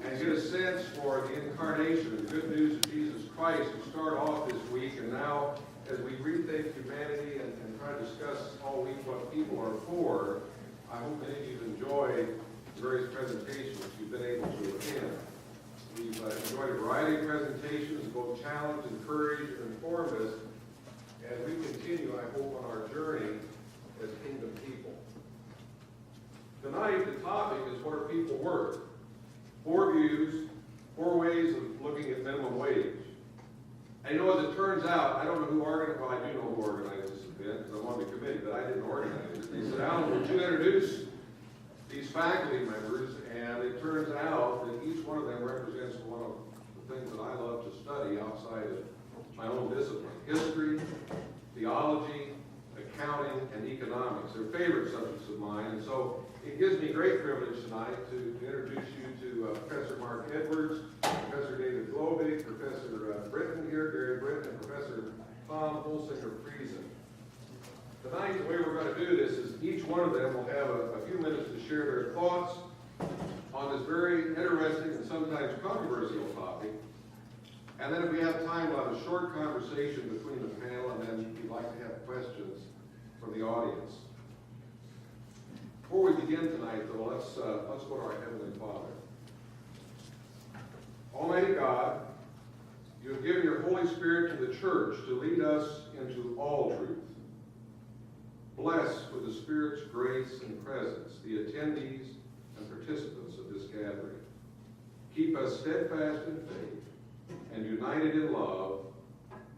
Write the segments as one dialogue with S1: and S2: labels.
S1: and get a sense for the incarnation and the good news of Jesus Christ to start off this week. And now, as we rethink humanity and try to discuss all week what people are for, I hope many of you have enjoyed the various presentations you've been able to attend. We've enjoyed a variety of presentations, both challenged, encouraged, and informed us as we continue, I hope, on our journey as kingdom people. Tonight, the topic is, what are people worth? 4 views, 4 ways of looking at minimum wage. And as it turns out, I don't know who organized, well, I do know who organized this event, because I'm on the committee, but I didn't organize it. They said, Alan, would you introduce these faculty members? And it turns out that each one of them represents one of the things that I love to study outside of my own discipline: history, theology, accounting, and economics. They're favorite subjects of mine, and so it gives me great privilege tonight to introduce you to Professor Mark Edwards, Professor David Globig, Professor Britten here, Gary Britten, and Professor Tom Holsinger-Friesen. Tonight, the way we're going to do this is each one of them will have a few minutes to share their thoughts on this very interesting and sometimes controversial topic. And then if we have time, we'll have a short conversation between the panel, and then if you'd like to have questions from the audience. Before we begin tonight, though, let's go to our Heavenly Father. Almighty God, you have given your Holy Spirit to the church to lead us into all truth. Bless with the Spirit's grace and presence the attendees and participants of this gathering. Keep us steadfast in faith and united in love,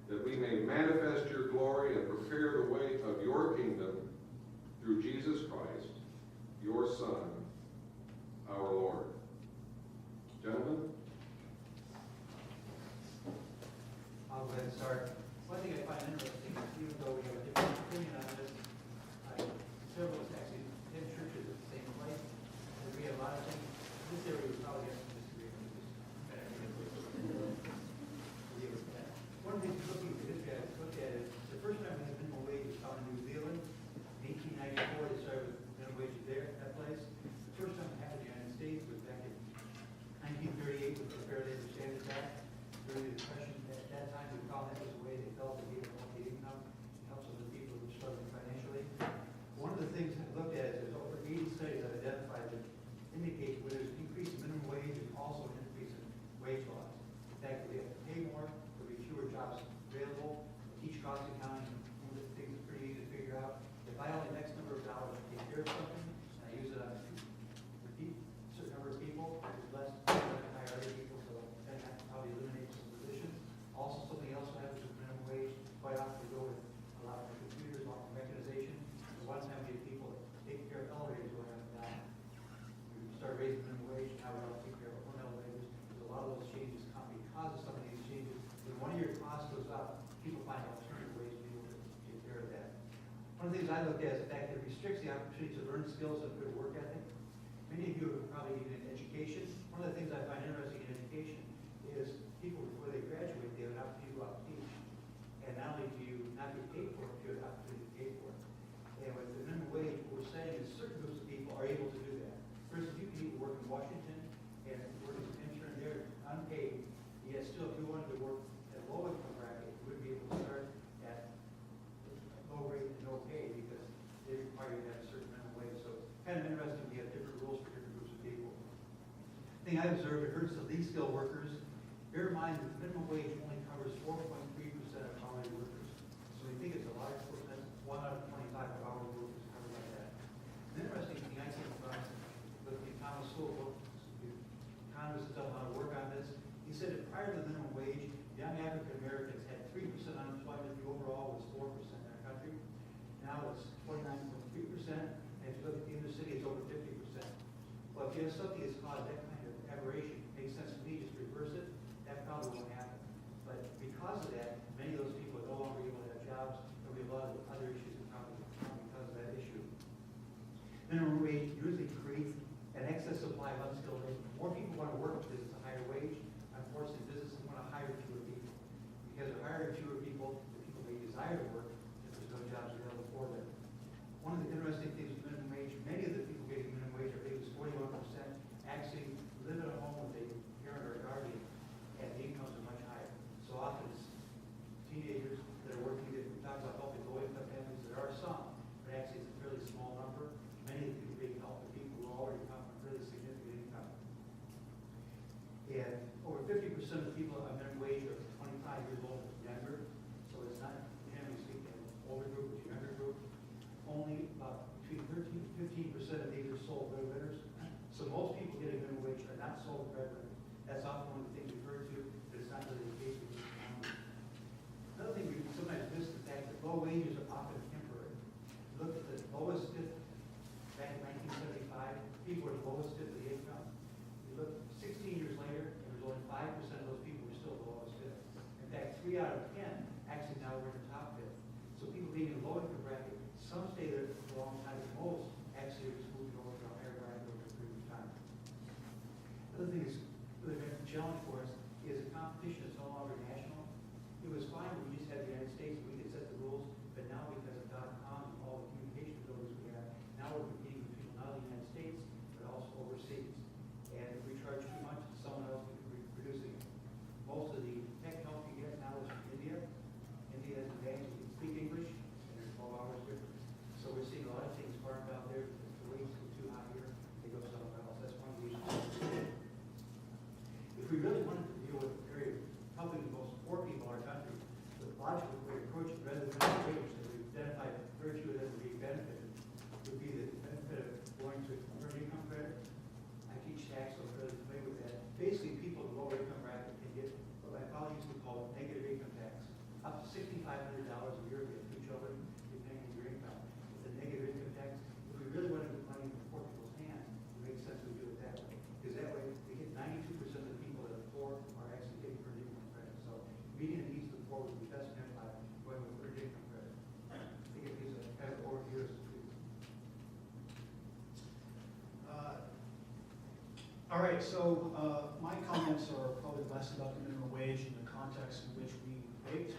S1: that we may manifest your glory and prepare the way of your kingdom through Jesus Christ, your Son, our Lord. Gentlemen?
S2: I'll go ahead and start. One thing I find interesting is, even though we have a different opinion on this, several of us actually attend churches at the same place, and we have a lot of things. This area we probably have some disagreement. One of the things looking at this guy, look at it, the first time we had minimum wage was found in New Zealand. In 1894, they started with minimum wage there, that place. The first time it happened in the United States was back in 1938 with the Fair Labor Standards Act. During the Depression, at that time, we found that was a way they felt they gave up the income, help some of the people who were struggling financially. One of the things I looked at is there's over 80 studies I've identified that indicate where there's an increase in minimum wage and also an increase in wage laws. In fact, we have to pay more, there'll be fewer jobs available. Each cost accounting, one of the things that's pretty easy to figure out. If I only X number of dollars to take care of something, and I use it on a certain number of people, there's less to hire other people, so then that probably eliminates some positions. Also, something else that happens with minimum wage, quite often we go with a lot of computers, a lot of mechanization. So one time we had people taking care of elevators going up and down. We started raising minimum wage, now we don't take care of our own elevators. There's a lot of those changes come because of some of these changes. When one of your costs goes up, people find alternative ways to be able to take care of that. One of the things I look at is the fact that it restricts the opportunity to learn skills and good work ethic. Many of you are probably even in education. One of the things I find interesting in education is people, before they graduate, they have an opportunity to go out and teach. And not only do you not get paid for it, you have an opportunity to pay for it. And with the minimum wage, what we're saying is certain groups of people are able to do that. For instance, you can even work in Washington and work as an intern there, unpaid. Yet still, if you wanted to work at a low income bracket, you wouldn't be able to start at low rate and no pay because they require you to have a certain minimum wage. So it's kind of interesting, we have different rules for different groups of people. The thing I observed, it hurts the least skilled workers. Bear in mind that the minimum wage only covers 4.3% of hourly workers. So we think it's a large percent, 1 out of 25 of hourly workers covered by that. An interesting thing I came across with the Thomas Sowell, economist has done a lot of work on this. He said that prior to the minimum wage, young African Americans had 3% unemployment. The overall was 4% in our country. Now it's 29.3%. And if you look at the inner city, it's over 50%. Well, if you have something that's caused that kind of aberration, it makes sense to me just reverse it. That probably won't happen. But because of that, many of those people are no longer able to have jobs. There'll be a lot of other issues that come because of that issue. Minimum wage usually creates an excess supply of unskilled labor. More people want to work because it's a higher wage. Unfortunately, businesses want to hire fewer people. Because they're hiring fewer people, the people may desire to work if there's no jobs available for them. One of the interesting things with minimum wage, many of the people getting minimum wage are paid 41% actually live at a home with a So most people getting minimum wage are not sole breadwinners. That's often one of the things we've heard to, but it's not really the case with this economy. Another thing we sometimes miss is the fact that low wages are often temporary. Look at the lowest fifth back in 1975, people were the lowest fifth of the income. You look 16 years later, and there's only 5% of those people who are still the lowest fifth. In fact, 3 out of 10 actually now we're in the top fifth. So people being in the low income bracket, some stay there for a long time, but most actually are just moving over to a higher bracket over a period of time. Another thing that's really been a challenge for us is the competition is no longer national. It was fine when we just had the United States, we could set the rules, but now because of .com and all the communication abilities we have, now we're competing with people not only in the United States, but also overseas. And if we charge too much, someone else could be producing it. Most of the tech help you get now is from India. India has advantage, you can speak English, and there's 12 hours difference. So we're seeing a lot of things farmed out there, because the wages go too high here, they go somewhere else. That's one of the issues. If we really wanted to deal with the area of helping the most poor people in our country, the logical way to approach it, rather than the wage that we've identified very few of them would be benefited, would be the benefit of going to earned income credit. I teach tax, so I'm really familiar with that. Basically, people in lower income bracket can get what my colleagues would call negative income tax, up to $6,500 a year if you have 2 children, depending on your income. It's a negative income tax. If we really want to put money in poor people's hands, it makes sense we do it that way. Because that way, we get 92% of the people that are poor are actually getting earned income credit. So meeting the needs of the poor would be best identified going with earned income credit. I think it gives a kind of overview as to
S3: all right, so my comments are probably less about the minimum wage in the context in which we debated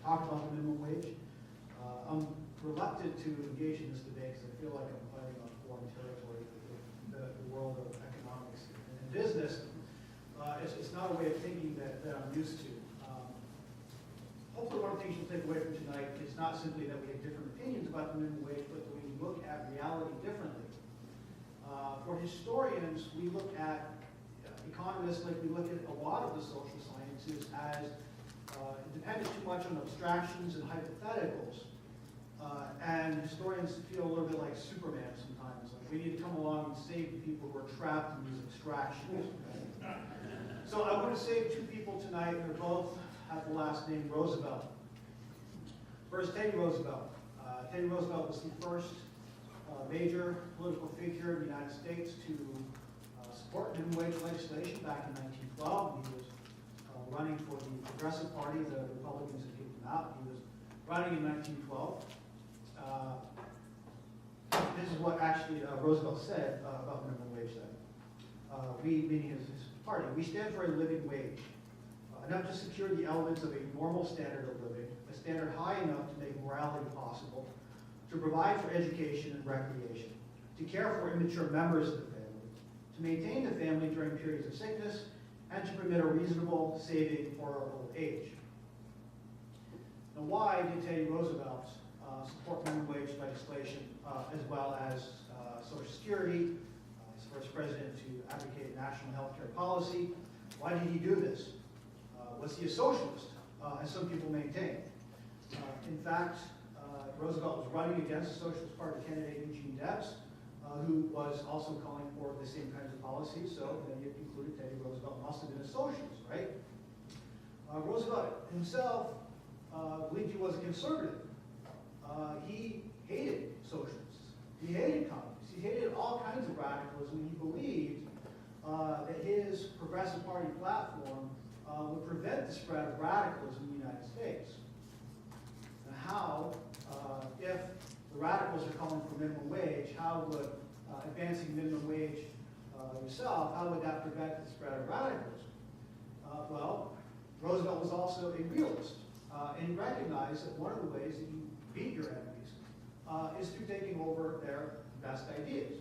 S3: talked about the minimum wage. I'm reluctant to engage in this debate because I feel like I'm fighting on foreign territory with the world of economics and business. It's not a way of thinking that I'm used to. Hopefully one of the things you'll take away from tonight is not simply that we have different opinions about the minimum wage, but that we look at reality differently. For historians, we look at economists like we look at a lot of the social sciences as dependent too much on abstractions and hypotheticals. And historians feel a little bit like Superman sometimes. Like we need to come along and save the people who are trapped in these abstractions. So I want to save 2 people tonight. They're both have the last name Roosevelt. First, Teddy Roosevelt. Teddy Roosevelt was the first major political figure in the United States to support minimum wage legislation back in 1912. He was running for the Progressive Party. The Republicans had kicked him out. He was running in 1912. This is what actually Roosevelt said about minimum wage then. We, meaning his party, we stand for a living wage, enough to secure the elements of a normal standard of living, a standard high enough to make morality possible, to provide for education and recreation, to care for immature members of the family, to maintain the family during periods of sickness, and to permit a reasonable saving for old age. Now, why did Teddy Roosevelt support minimum wage legislation as well as Social Security? He's the first president to advocate national health care policy. Why did he do this? Was he a socialist, as some people maintain? In fact, Roosevelt was running against the Socialist Party candidate Eugene Debs, who was also calling for the same kinds of policies. So then you concluded Teddy Roosevelt must have been a socialist, right? Roosevelt himself believed he was a conservative. He hated socialists. He hated communists. He hated all kinds of radicalism. He believed that his Progressive Party platform would prevent the spread of radicalism in the United States. And how, if the radicals are calling for minimum wage, how would advancing minimum wage yourself, how would that prevent the spread of radicalism? Well, Roosevelt was also a realist, and he recognized that one of the ways that you beat your enemies is through taking over their best ideas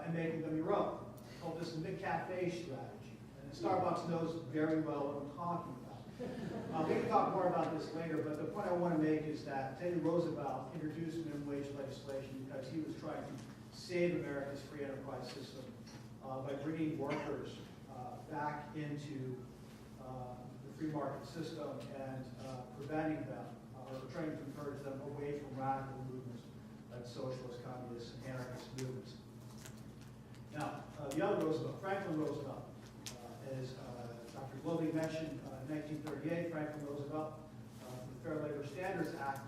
S3: and making them your own. He called this the McCafe strategy. And Starbucks knows very well what I'm talking about. We can talk more about this later, but the point I want to make is that Teddy Roosevelt introduced minimum wage legislation because he was trying to save America's free enterprise system by bringing workers back into the free market system and preventing them, or trying to encourage them away from radical movements socialist, communist, and anarchist movements. Now, the other Roosevelt, Franklin Roosevelt, as Dr. Globig mentioned, in 1938, Franklin Roosevelt, the Fair Labor Standards Act,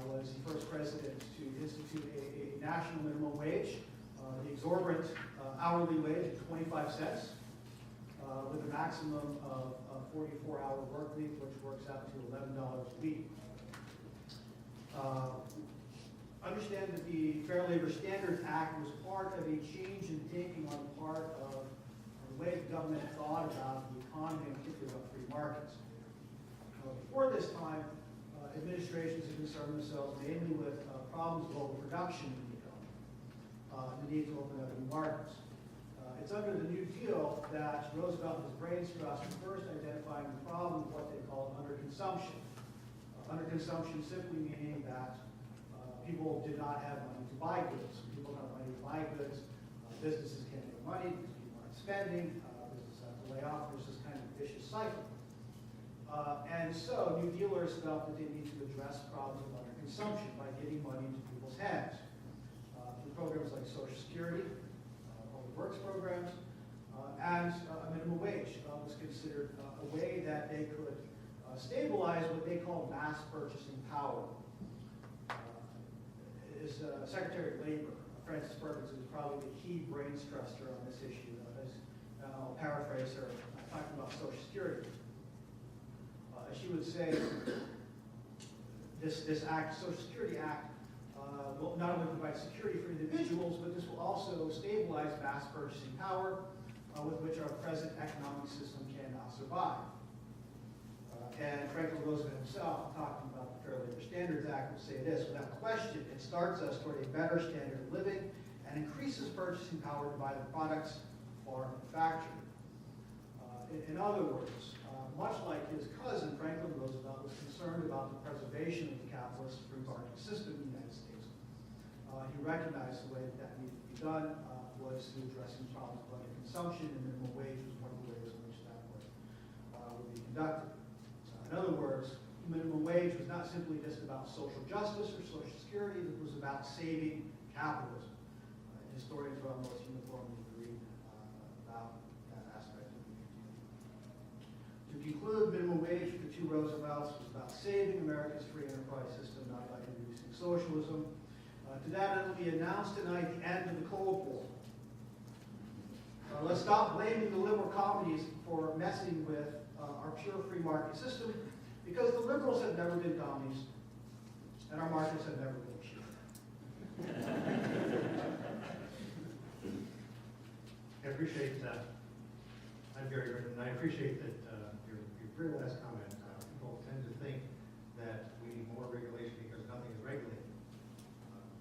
S3: was the first president to institute a national minimum wage, the exorbitant hourly wage of 25 cents, with a maximum of a 44-hour work week, which works out to $11 a week. Understand that the Fair Labor Standards Act was part of a change in thinking on the part of the way the government thought about the economy, and particularly about free markets. Before this time, administrations had concerned themselves mainly with problems of overproduction in the economy, the need to open up new markets. It's under the New Deal that Roosevelt and his brains trust first identifying the problem of what they call underconsumption. Underconsumption simply meaning that people did not have money to buy goods. People don't have money to buy goods. Businesses can't make money because people aren't spending. Businesses have to lay off. There's this kind of vicious cycle. And so New Dealers felt that they need to address problems of underconsumption by getting money into people's hands. Through programs like Social Security, public works programs, and a minimum wage was considered a way that they could stabilize what they call mass purchasing power. Is Secretary of Labor, Frances Perkins, who was probably the key brains truster on this issue. I'll paraphrase her, talking about Social Security. She would say, this act, Social Security Act, will not only provide security for individuals, but this will also stabilize mass purchasing power with which our present economic system cannot survive. And Franklin Roosevelt himself, talking about the Fair Labor Standards Act, would say this: without question, it starts us toward a better standard of living and increases purchasing power to buy the products far manufactured. In other words, much like his cousin, Franklin Roosevelt was concerned about the preservation of the capitalist free market system in the United States. He recognized the way that needed to be done was through addressing problems of underconsumption, and minimum wage was one of the ways in which that would be conducted. In other words, minimum wage was not simply just about social justice or Social Security, it was about saving capitalism. Historians will almost uniformly agree about that aspect of the New Deal. To conclude, minimum wage for the two Roosevelts was about saving America's free enterprise system, not about introducing socialism. To that end, it will be announced tonight the end of the Cold War. Let's stop blaming the liberal communists for messing with our pure free market system, because the liberals have never been communists, and our markets have never been cheap.
S4: I appreciate that. I'm Gary Britten, and I appreciate that your very last comment. People tend to think that we need more regulation because nothing is regulated,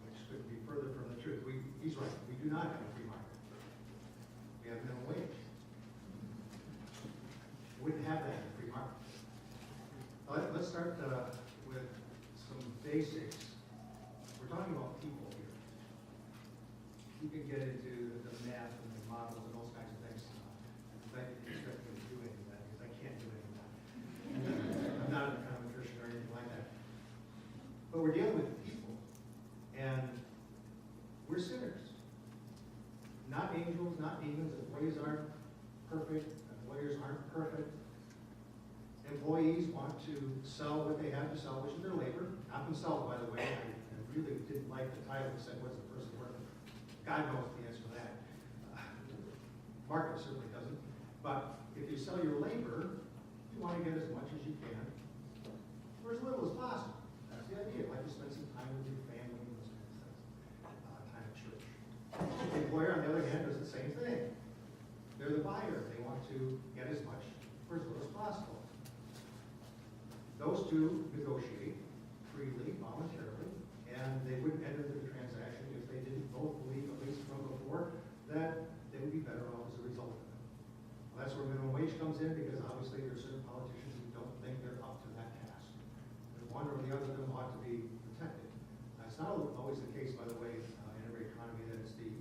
S4: which could be further from the truth. He's right. We do not have a free market. We have minimum wage. We wouldn't have that in a free market. Let's start with some basics. We're talking about people here. You can get into the math and the models and those kinds of things. I expect me to do any of that because I can't do any of that. I'm not an econometrician or anything like that. But we're dealing with people, and we're sinners. Not angels, not demons. Employees aren't perfect. Employers aren't perfect. Employees want to sell what they have to sell, which is their labor. Not themselves, by the way. I really didn't like the title that said, what's the person working? God knows the answer to that. Market certainly doesn't. But if you sell your labor, you want to get as much as you can for as little as possible. That's the idea. Like you spend some time with your family and those kinds of things. Time at church. The employer, on the other hand, does the same thing. They're the buyer. They want to get as much for as little as possible. Those two negotiate freely, voluntarily, and they wouldn't enter the transaction if they didn't both believe, at least from before, that they would be better off as a result of it. Well, that's where minimum wage comes in, because obviously there are certain politicians who don't think they're up to that task. And one or the other of them ought to be protected. It's not always the case, by the way, in every economy that it's the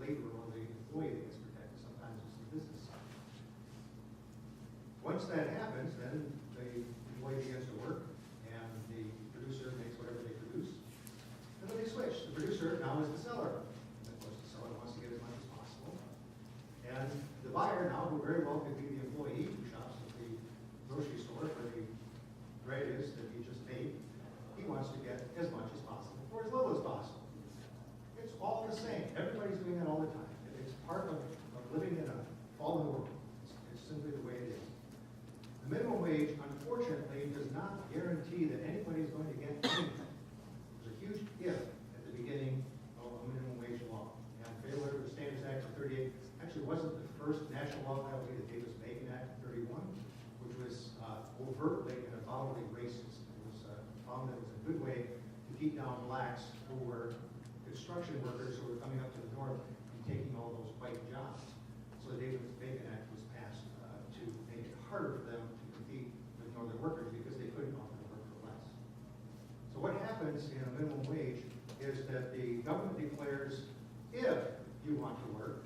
S4: labor or the employee that gets protected. Sometimes it's the business side. Once that happens, then the employee begins to work, and the producer makes whatever they produce, and then they switch.
S3: as much as possible or as little as possible. It's all the same. Everybody's doing that all the time. It's part of living in a fallen world. It's simply the way it is. The minimum wage, unfortunately, does not guarantee that anybody is going to get anything. There's a huge if at the beginning of a minimum wage law. And failure of the Standards Act of 38 actually wasn't the first national law. That would be the Davis-Bacon Act of 31, which was overtly and avowedly racist. It was found that it was a good way to keep down blacks who were construction workers who were coming up to the north and taking all those white jobs. So the Davis-Bacon Act was passed to make it harder for them to compete with northern workers because they couldn't offer to work for less. So what happens in a minimum wage is that the government declares, if you want to work,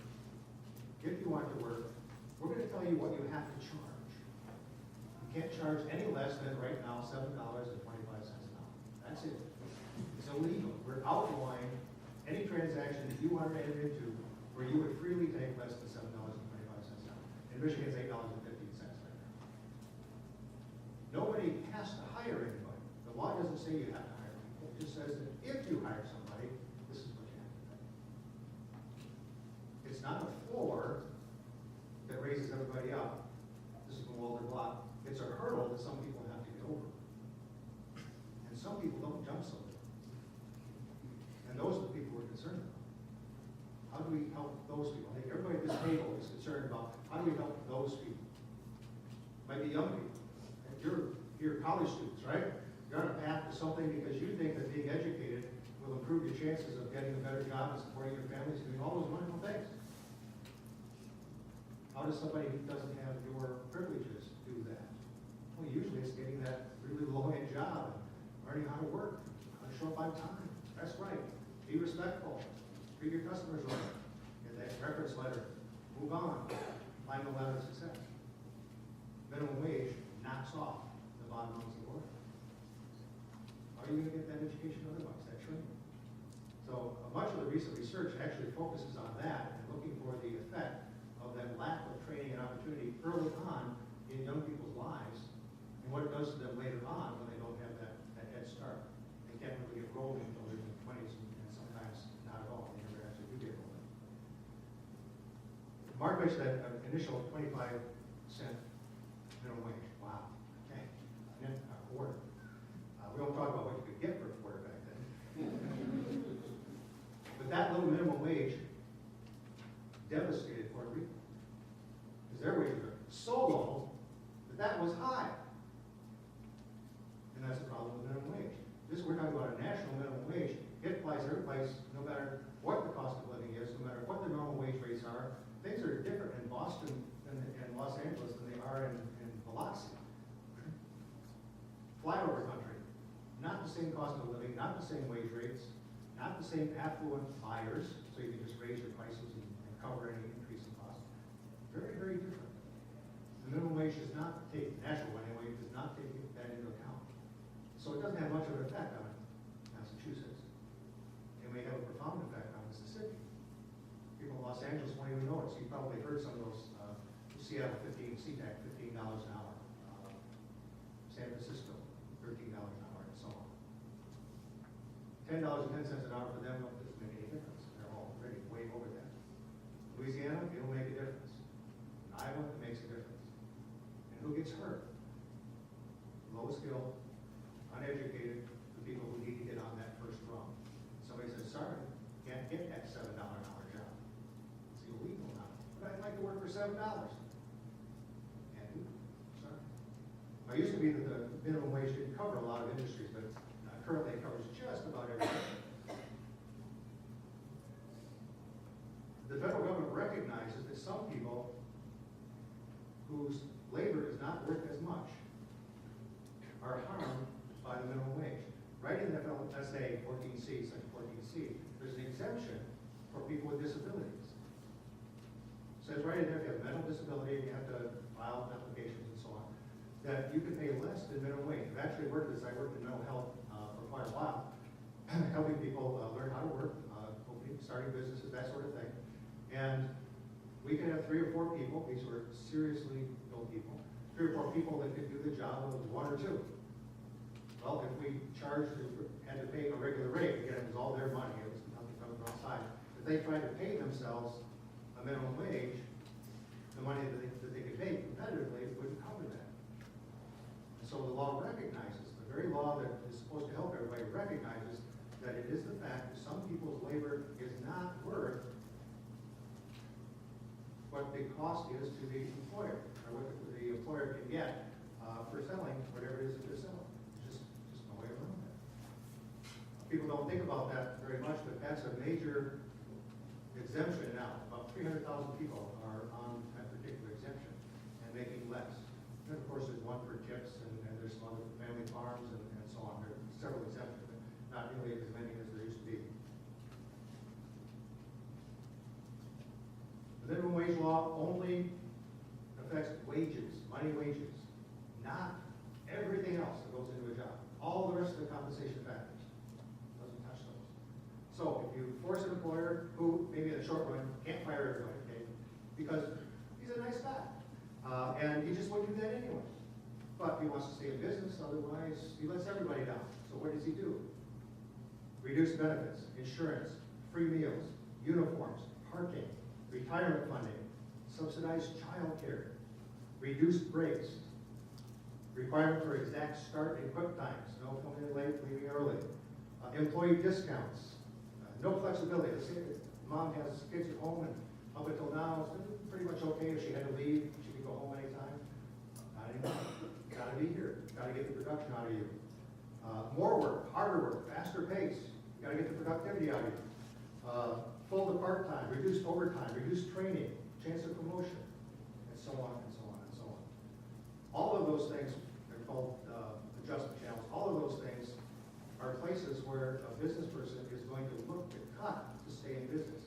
S3: we're going to tell you what you have to charge. You can't charge any less than right now $7.25 an hour. That's it. It's illegal. We're outlawing any transaction that you want to enter into where you would freely take less than $7.25 an hour. In Michigan, it's $8.15 right now. Nobody has to hire anybody. The law doesn't say you have to hire people. It just says that if you hire somebody, this is what you have to pay. It's not a floor that raises everybody up. This is from Walter Block. It's a hurdle that some people have to get over. And some people don't jump so low. And those are the people we're concerned about. How do we help those people? I think everybody at this table is concerned about how do we help those people? Might be young people. You're college students, right? You're on a path to something because you think that being educated will improve your chances of getting a better job and supporting your families and doing all those wonderful things. How does somebody who doesn't have your privileges do that? Well, usually it's getting that really low-end job, learning how to work, how to show up on time. That's right. Be respectful. Treat your customers right. Get that reference letter. Move on. Find the ladder of success. Minimum wage knocks off the bottom rungs of the order. How are you going to get that education otherwise, that training? So much of the recent research actually focuses on that and looking for the effect of that lack of training and opportunity early on in young people's lives and what it does to them later on when they don't have that head start. They can't really get rolling until they're in their 20s and sometimes not at all. They never actually do get rolling. Mark mentioned that initial 25-cent minimum wage. Wow. Okay. And then a quarter. We don't talk about what you could get for a quarter back then. But that little minimum wage devastated Puerto Rico. Because their wages are so low that that was high. And that's the problem with minimum wage. We're talking about a national minimum wage. It applies every place, no matter what the cost of living is, no matter what the normal wage rates are. Things are different in Boston and Los Angeles than they are in Biloxi. Flyover country. Not the same cost of living, not the same wage rates, not the same affluent buyers, so you can just raise your prices and cover any increase in cost. Very, very different. The minimum wage does not take, national anyway, does not take that into account. So it doesn't have much of an effect on Massachusetts. It may have a profound effect on Mississippi. People in Los Angeles won't even know it. So you probably heard some of those, Seattle CTAC, $15 an hour. San Francisco, $13 an hour, and so on. $10.10 an hour for them doesn't make any difference. They're already way over that. Louisiana, it'll make a difference. In Iowa, it makes a difference. And who gets hurt? Low skilled, uneducated, the people who need to get on that first rung. Somebody says, sorry, can't get that $7 an hour job. It's illegal now. But I'd like to work for $7. Can't do it. Sorry. It used to be that the minimum wage didn't cover a lot of industries, but currently it covers just about everything. The federal government recognizes that some people whose labor is not worth as much are harmed by the minimum wage. Right in the FLSA 14C, section 14C, there's an exemption for people with disabilities. It says right in there, if you have a mental disability, you have to file applications and so on, that you can pay less than minimum wage. I've actually worked this, I worked in mental health for quite a while, helping people learn how to work, opening, starting businesses, that sort of thing. And we could have 3 or 4 people, these were seriously ill people, 3 or 4 people that could do the job of 1 or 2.
S4: Well, if we had to pay a regular rate, again, it was all their money, it was nothing coming from outside. If they tried to pay themselves a minimum wage, the money that they could pay competitively wouldn't cover that. And so the law recognizes, the very law that is supposed to help everybody recognizes that it is the fact that some people's labor is not worth what the cost is to the employer, or what the employer can get for selling whatever it is that they're selling. Just no way around that. People don't think about that very much, but that's a major exemption now. About 300,000 people are on that particular exemption and making less. And of course, there's one for tips, and there's some other family farms and so on. There are several exemptions, but not nearly as many as there used to be. The minimum wage law only affects wages, money wages, not everything else that goes into a job. All the rest of the compensation factors doesn't touch those. So if you force an employer who maybe in the short run can't fire everybody, okay, because he's a nice guy, and he just wouldn't do that anyway. But he wants to stay in business, otherwise he lets everybody down. So what does he do? Reduce benefits, insurance, free meals, uniforms, parking, retirement funding, subsidized child care, reduced breaks, requirement for exact start and quit times, no coming in late, leaving early, employee discounts, no flexibility. Let's say that mom has kids at home and up until now, it's pretty much okay if she had to leave, she could go home anytime. Not anymore. Gotta be here, gotta get the production out of you. More work, harder work, faster pace, you gotta get the productivity out of you. Full to part-time, reduced overtime, reduced training, chance of promotion, and so on and so on and so on. All of those things are called adjustment channels. All of those things are places where a business person is going to look to cut to stay in business.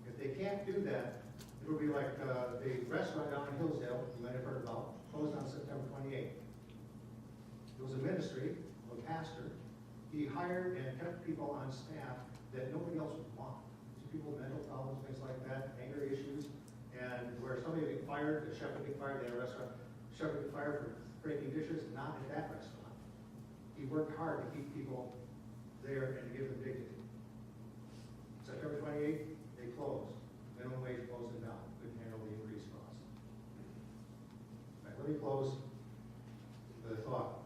S4: If they can't do that, it will be like the restaurant down in Hillsdale, you might have heard about, closed on September 28th. It was a ministry of a pastor. He hired and kept people on staff that nobody else would want. People with mental problems, things like that, anger issues, and where somebody would be fired, the chef would be fired, they had a restaurant, the chef would be fired for breaking dishes, not at that restaurant. He worked hard to keep people there and to give them dignity. September 28th, they closed. Minimum wage closed them down. Couldn't handle the increased cost. All right, let me close with a thought.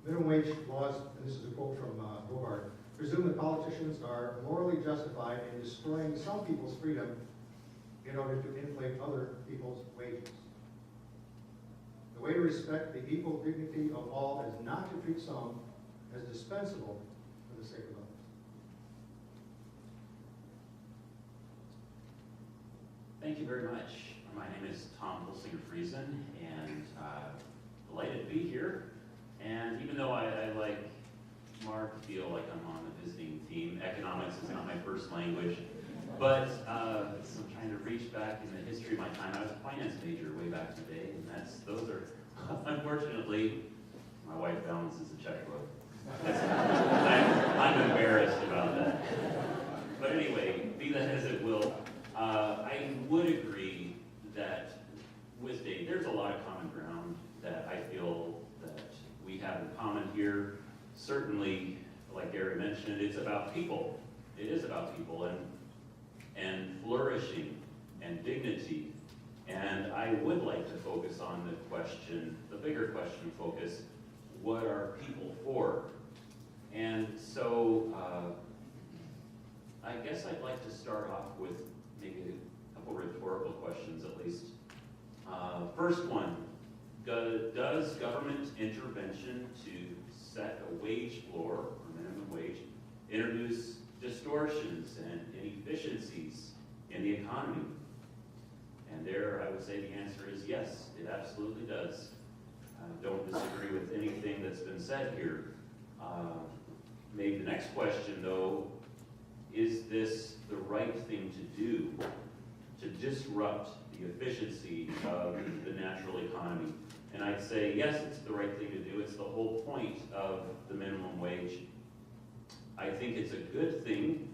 S4: Minimum wage laws, and this is a quote from Globig, presume that politicians are morally justified in destroying some people's freedom in order to inflate other people's wages. The way to respect the equal dignity of all is not to treat some as dispensable for the sake of others.
S5: Thank you very much. My name is Tom Holsinger-Friesen, and delighted to be here. And even though I like Mark, feel like I'm on the visiting team, economics is not my first language, but so I'm trying to reach back in the history of my time. I was a finance major way back in the day, and those are, unfortunately, my wife balances the checkbook. I'm embarrassed about that. But anyway, be that as it will, I would agree that with Dave, there's a lot of common ground that I feel that we have in common here. Certainly, like Gary mentioned, it's about people. It is about people and flourishing and dignity. And I would like to focus on the question, the bigger question focus, what are people for? And so I guess I'd like to start off with maybe a couple rhetorical questions at least. First one, does government intervention to set a wage floor, or minimum wage, introduce distortions and inefficiencies in the economy? And there I would say the answer is yes, it absolutely does. I don't disagree with anything that's been said here. Maybe the next question though, is this the right thing to do to disrupt the efficiency of the natural economy? And I'd say, yes, it's the right thing to do. It's the whole point of the minimum wage. I think it's a good thing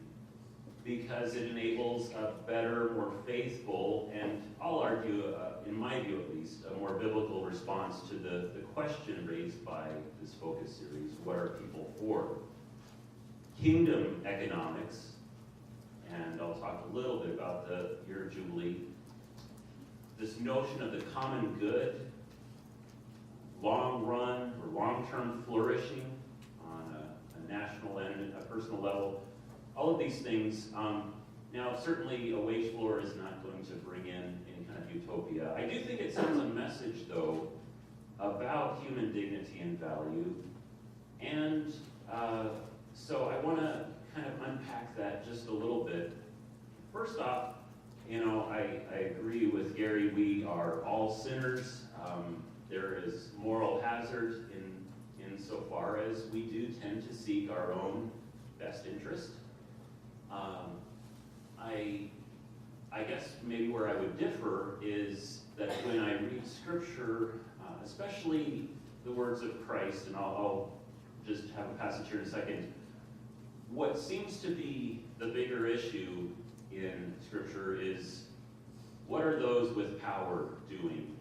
S5: because it enables a better, more faithful, and I'll argue, in my view at least, a more biblical response to the question raised by this focus series, what are people for? Kingdom economics, and I'll talk a little bit about the year of Jubilee, this notion of the common good, long run or long-term flourishing on a national and a personal level, all of these things. Now, certainly a wage floor is not going to bring in any kind of utopia. I do think it sends a message, though, about human dignity and value. And so I want to kind of unpack that just a little bit. First off, you know, I agree with Gary, we are all sinners. There is moral hazard in so far as we do tend to seek our own best interest. I guess maybe where I would differ is that when I read Scripture, especially the words of Christ, and I'll just have a passage here in a second, what seems to be the bigger issue in Scripture is what are those with power doing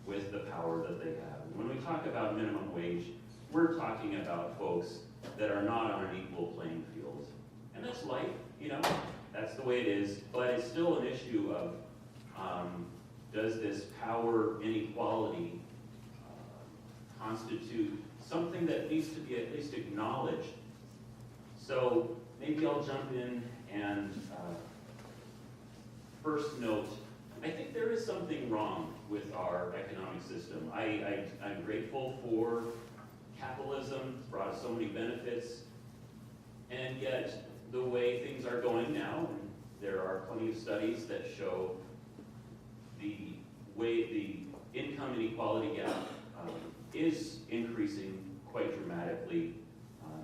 S5: with the power that they have? And when we talk about minimum wage, we're talking about folks that are not on an equal playing field. And that's life, you know, that's the way it is, but it's still an issue of does this power inequality constitute something that needs to be at least acknowledged? So maybe I'll jump in and first note, I think there is something wrong with our economic system. I'm grateful for capitalism, it's brought us so many benefits, and yet the way things are going now, and there are plenty of studies that show the way the income inequality gap is increasing quite dramatically.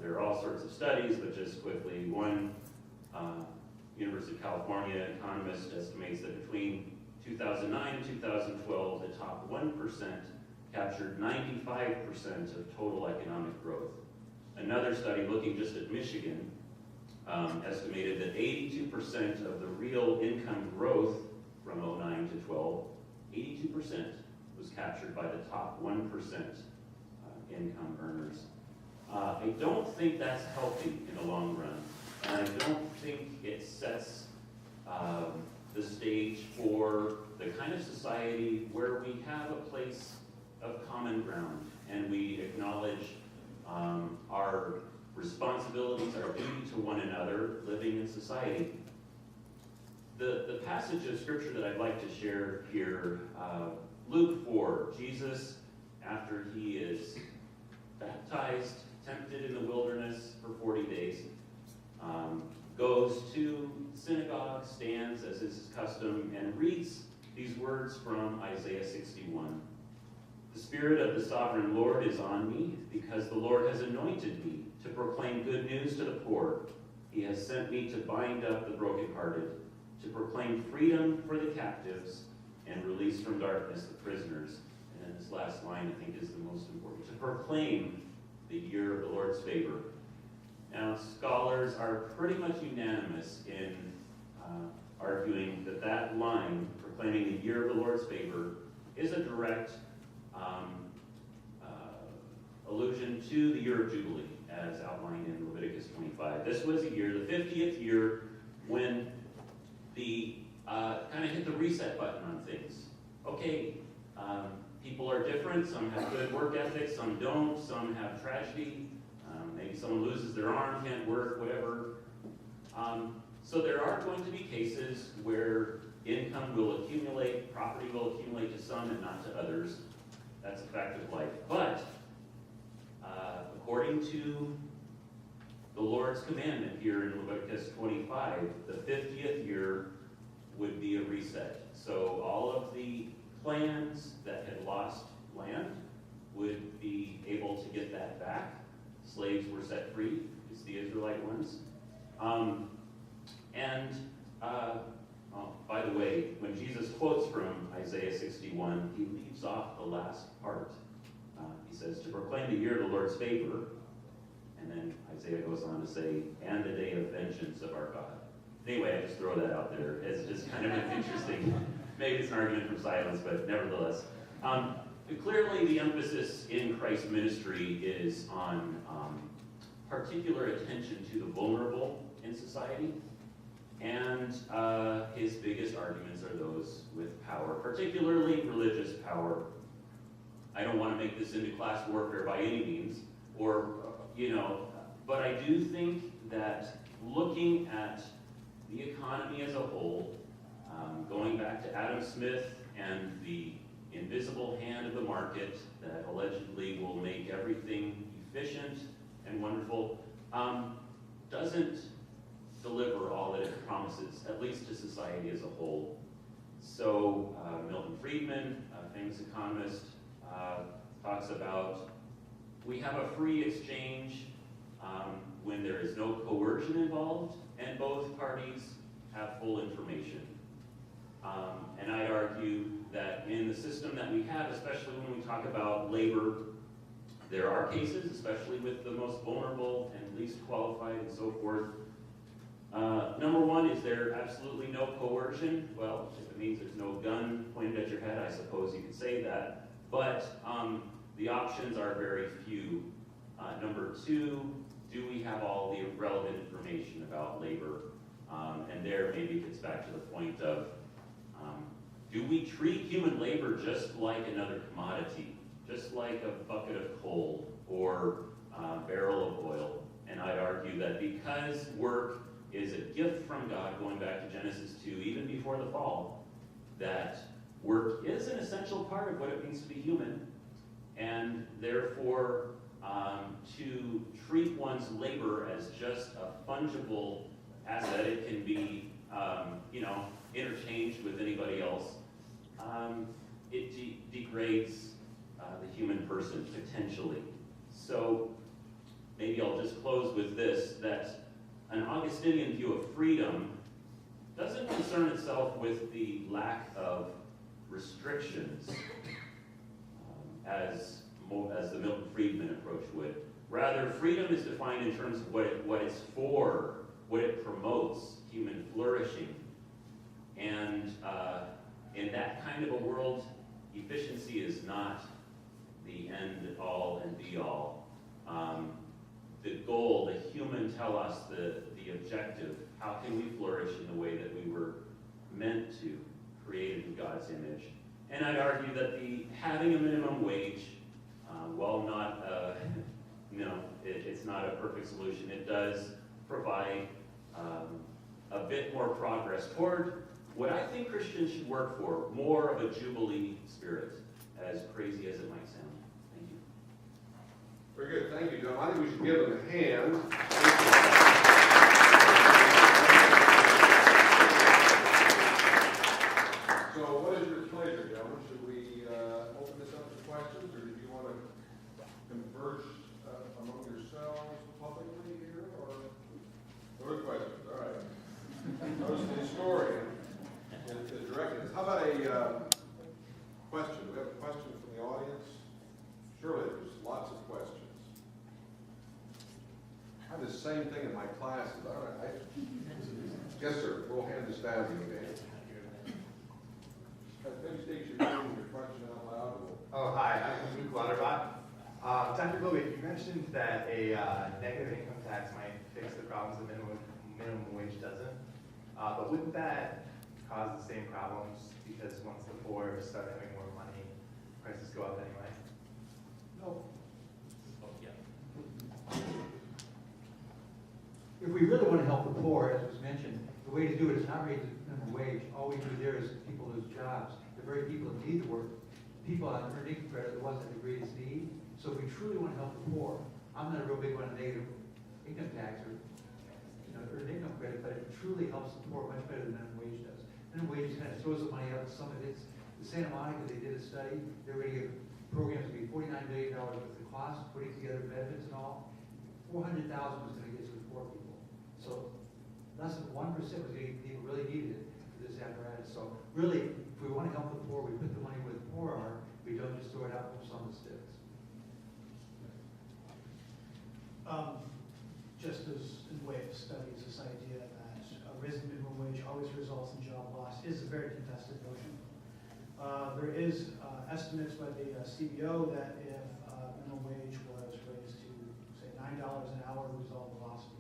S5: There are all sorts of studies, but just quickly, one University of California economist estimates that between 2009 and 2012, the top 1% captured 95% of total economic growth. Another study looking just at Michigan estimated that 82% of the real income growth from 2009 to 12, 82% was captured by the top 1% income earners. I don't think that's healthy in the long run, and I don't think it sets the stage for the kind of society where we have a place of common ground and we acknowledge our responsibilities, our duty to one another, living in society. The passage of Scripture that I'd like to share here, Luke 4, Jesus, after he is baptized, tempted in the wilderness for 40 days, goes to synagogue, stands as is his custom, and reads these words from Isaiah 61. The Spirit of the Sovereign Lord is on me, because the Lord has anointed me to proclaim good news to the poor. He has sent me to bind up the brokenhearted, to proclaim freedom for the captives, and release from darkness the prisoners. And then this last line, I think, is the most important. To proclaim the year of the Lord's favor. Now, scholars are pretty much unanimous in arguing that that line, proclaiming the year of the Lord's favor, is a direct allusion to the year of Jubilee, as outlined in Leviticus 25. This was a year, the 50th year, when the kind of hit the reset button on things. Okay, people are different. Some have good work ethics, some don't. Some have tragedy. Maybe someone loses their arm, can't work, whatever. So there are going to be cases where income will accumulate, property will accumulate to some and not to others. That's a fact of life. But according to the Lord's commandment here in Leviticus 25, the 50th year would be a reset. So all of the clans that had lost land would be able to get that back. Slaves were set free, it's the Israelite ones. By the way, when Jesus quotes from Isaiah 61, he leaves off the last part. He says, to proclaim the year of the Lord's favor, and then Isaiah goes on to say, and the day of vengeance of our God. Anyway, I just throw that out there. It's just kind of interesting. Maybe it's an argument from silence, but nevertheless. Clearly, the emphasis in Christ's ministry is on particular attention to the vulnerable in society. And his biggest arguments are those with power, particularly religious power. I don't want to make this into class warfare by any means, but I do think that looking at the economy as a whole, going back to Adam Smith and the invisible hand of the market that allegedly will make everything efficient and wonderful, doesn't deliver all that it promises, at least to society as a whole. So Milton Friedman, a famous economist, talks about we have a free exchange when there is no coercion involved and both parties have full information. And I'd argue that in the system that we have, especially when we talk about labor, there are cases, especially with the most vulnerable and least qualified and so forth. Number one, is there absolutely no coercion? Well, if it means there's no gun pointed at your head, I suppose you could say that. But the options are very few. Number two, do we have all the relevant information about labor? And there maybe it gets back to the point of, do we treat human labor just like another commodity, just like a bucket of coal or a barrel of oil? And I'd argue that because work is a gift from God, going back to Genesis 2, even before the fall, that work is an essential part of what it means to be human, and therefore to treat one's labor as just a fungible asset, it can be interchanged with anybody else. It degrades the human person potentially. So maybe I'll just close with this, that an Augustinian view of freedom doesn't concern itself with the lack of restrictions as the Milton Friedman approach would. Rather, freedom is defined in terms of what it's for, what it promotes, human flourishing. And in that kind of a world, efficiency is not the end all and be all. The goal, the human telos, the objective, how can we flourish in the way that we were meant to, created in God's image? And I'd argue that having a minimum wage, while not, it's not a perfect solution, it does provide a bit more progress toward what I think Christians should work for, more of a jubilee spirit, as crazy as it might sound. Thank you.
S1: Very good, thank you, John. I think we should give them a hand. So what is your pleasure, gentlemen? Should we open this up to questions, or did you want to converse among yourselves publicly here, or what are questions? All right. Notice the historian is directing us. How about a question? Do we have a question from the audience? Surely there's lots of questions. I have the same thing in my classes. All right. Yes, sir. We'll hand this down to you, man. Maybe state your name and your question out loud.
S6: Oh, hi. I'm Luke Lauterbach. Dr. Globig, you mentioned that a negative income tax might fix the problems the minimum wage doesn't. But wouldn't that cause the same problems? Because once the poor start having more money, prices go up anyway.
S3: No.
S5: Oh, yeah.
S2: If we really want to help the poor, as was mentioned, the way to do it is not raise the minimum wage. All we do there is people lose jobs. The very people that need the work, people on earned income credit, the ones that have the greatest need. So if we truly want to help the poor, I'm not a real big one on negative income tax or earned income credit, but it truly helps the poor much better than minimum wage does. Minimum wage kind of throws the money out. Some of it's the Santa Monica. They did a study. They're going to give programs to be $49 million worth of cost, putting together benefits and all. 400,000 was going to get to the poor people. So less than 1% was going to get people really needed it for this apparatus. So really, if we want to help the poor, we put the money where the poor are. We don't just throw it out from the sticks.
S3: Just as in the way of studies, this idea that raising minimum wage always results in job loss is a very contested notion. There is estimates by the CBO that if minimum wage was raised to, say, $9 an hour, it would result in the loss of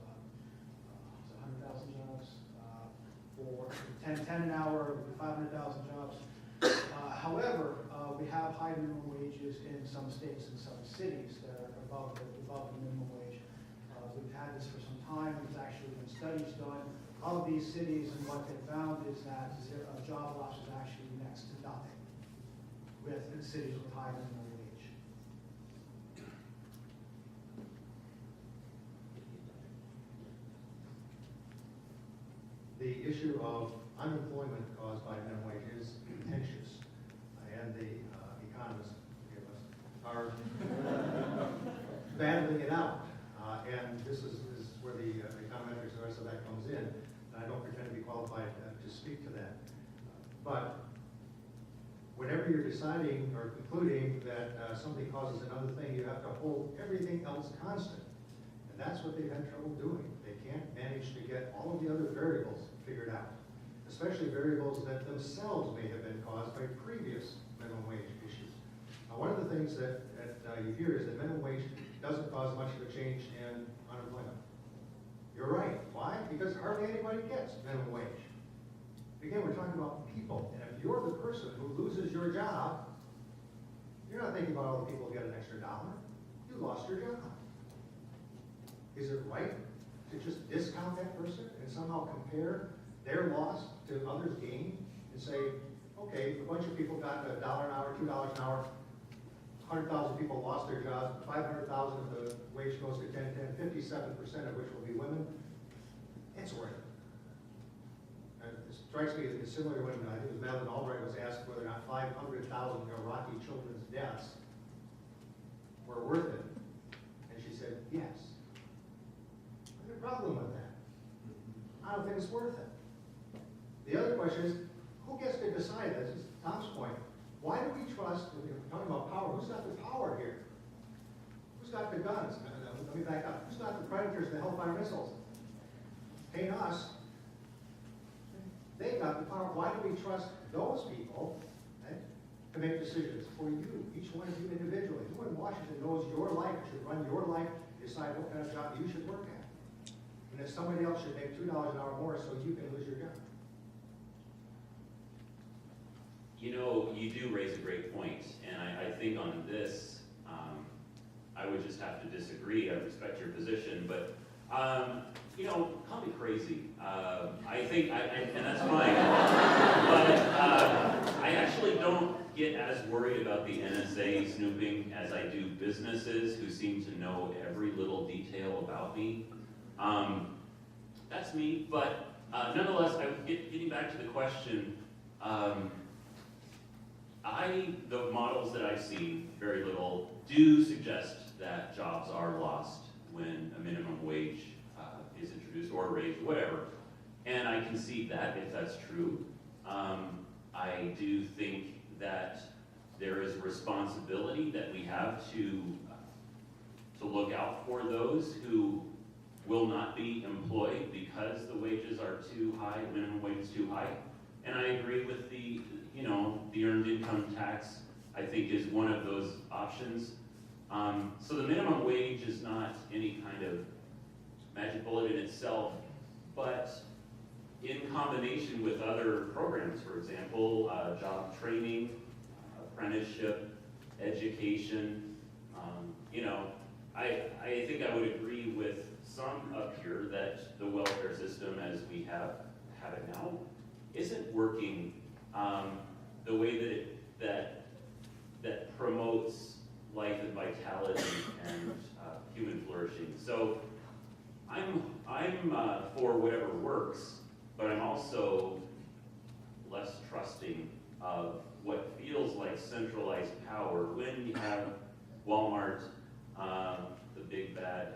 S3: 100,000 jobs. For 10 an hour, it would be 500,000 jobs. However, we have high minimum wages in some states and some cities that are above the minimum wage. We've had this for some time. There's actually been studies done of these cities, and what they found is that job loss is actually next to nothing in cities with high minimum wage.
S4: The issue of unemployment caused by minimum wage is contentious, and the economists are battling it out. And this is where the econometrics and the rest of that comes in. And I don't pretend to be qualified to speak to that. But whenever you're deciding or concluding that something causes another thing, you have to hold everything else constant. And that's what they've had trouble doing. They can't manage to get all of the other variables figured out, especially variables that themselves may have been caused by previous minimum wage issues. Now, one of the things that you hear is that minimum wage doesn't cause much of a change in unemployment. You're right. Why? Because hardly anybody gets minimum wage. Again, we're talking about people, and if you're the person who loses your job, you're not thinking about all the people who get an extra dollar. You lost your job. Is it right to just discount that person and somehow compare their loss to others' gain and say, okay, a bunch of people got $1 an hour, $2 an hour, 100,000 people lost their jobs, 500,000 of the wage goes to 10, 57% of which will be women. It's worth it. And it strikes me as similar to when I think it was Madeleine Albright was asked whether or not 500,000 Iraqi children's deaths were worth it. And she said, yes. I have a problem with that. I don't think it's worth it. The other question is, who gets to decide this? Is Tom's point. Why do we trust, when we're talking about power, who's got the power here? Who's got the guns? Let me back up. Who's got the Predators, the Hellfire missiles? Ain't us. They got the power. Why do we trust those people, right, to make decisions for you, each one of you individually? Who in Washington knows your life, should run your life, decide what kind of job you should work at? And if somebody else should make $2 an hour more so you can lose your job.
S5: You know, you do raise a great point, and I think on this, I would just have to disagree. I respect your position, but, you know, call me crazy. I think, and that's fine, but I actually don't get as worried about the NSA snooping as I do businesses who seem to know every little detail about me. That's me, but nonetheless, getting back to the question, the models that I've seen, very little, do suggest that jobs are lost when a minimum wage is introduced or raised, whatever. And I concede that if that's true. I do think that there is responsibility that we have to look out for those who will not be employed because the wages are too high, the minimum wage is too high. And I agree with the earned income tax, I think, is one of those options. So the minimum wage is not any kind of magic bullet in itself, but in combination with other programs, for example, job training, apprenticeship, education, I think I would agree with some up here that the welfare system as we have it now isn't working the way that promotes life and vitality and human flourishing. So I'm for whatever works, but I'm also less trusting of what feels like centralized power when you have Walmart, the big bad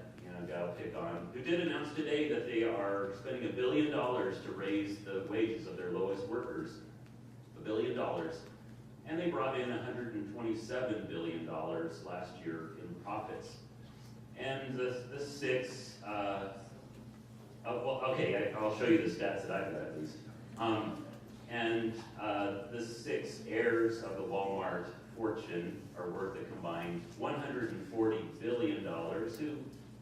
S5: guy I'll pick on, who did announce today that they are spending $1 billion to raise the wages of their lowest workers. $1 billion. And they brought in $127 billion last year in profits. And the six, I Well, okay, I'll show you the stats that I've got at least. And the 6 heirs of the Walmart fortune are worth a combined $140 billion, who,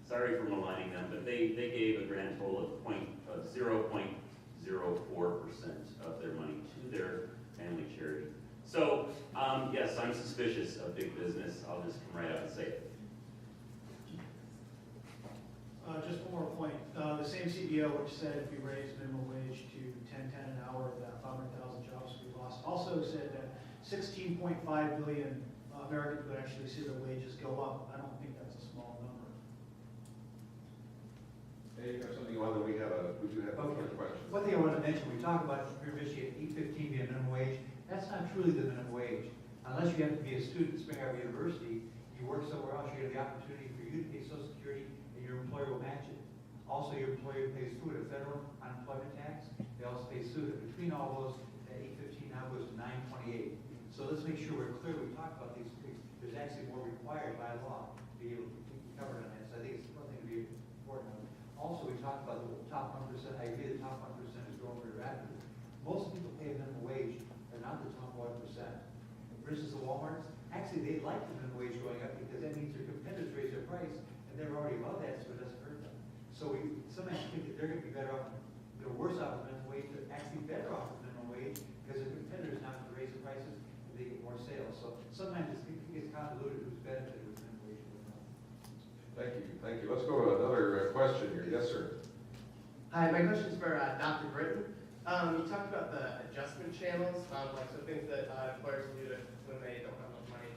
S5: sorry for maligning them, but they gave a grand total of 0.04% of their money to their family charity. So, yes, I'm suspicious of big business. I'll just come right out and say it.
S3: Just one more point. The same CBO which said if we raise minimum wage to $10.10 an hour, that 500,000 jobs would be lost, also said that 16.5 million Americans would actually see their wages go up. I don't think that's a small number.
S1: Hey, you have something on that we do have another question.
S2: One thing I want to mention, we talk about Michigan 8.15 being a minimum wage. That's not truly the minimum wage. Unless you have to be a student at Spring Arbor University, you work somewhere else, you have the opportunity for you to pay Social Security, and your employer will match it. Also, your employer pays food a federal unemployment tax. They also pay food. Between all those, that 8.15 now goes to 9.28. So let's make sure we're clear. We talk about these things. There's actually more required by law to be able to be covered on that. So I think it's one thing to be important. Also, we talked about the top 1%. I agree the top 1% is growing very rapidly. Most people pay a minimum wage, are not the top 1%. For instance, the Walmarts, actually they like the minimum wage going up because that means their competitors raise their price, and they're already above that, so it doesn't hurt them. So we sometimes think that they're going to be better off, they're worse off with minimum wage, they're actually better off with minimum wage because their competitors not going to raise the prices and they get more sales. So sometimes it gets convoluted who's benefited with minimum wage going up.
S1: Thank you. Let's go to another question here. Yes, sir.
S7: Hi, my question is for Dr. Britten. You talked about the adjustment channels, like so things that employers will do when they don't have enough money.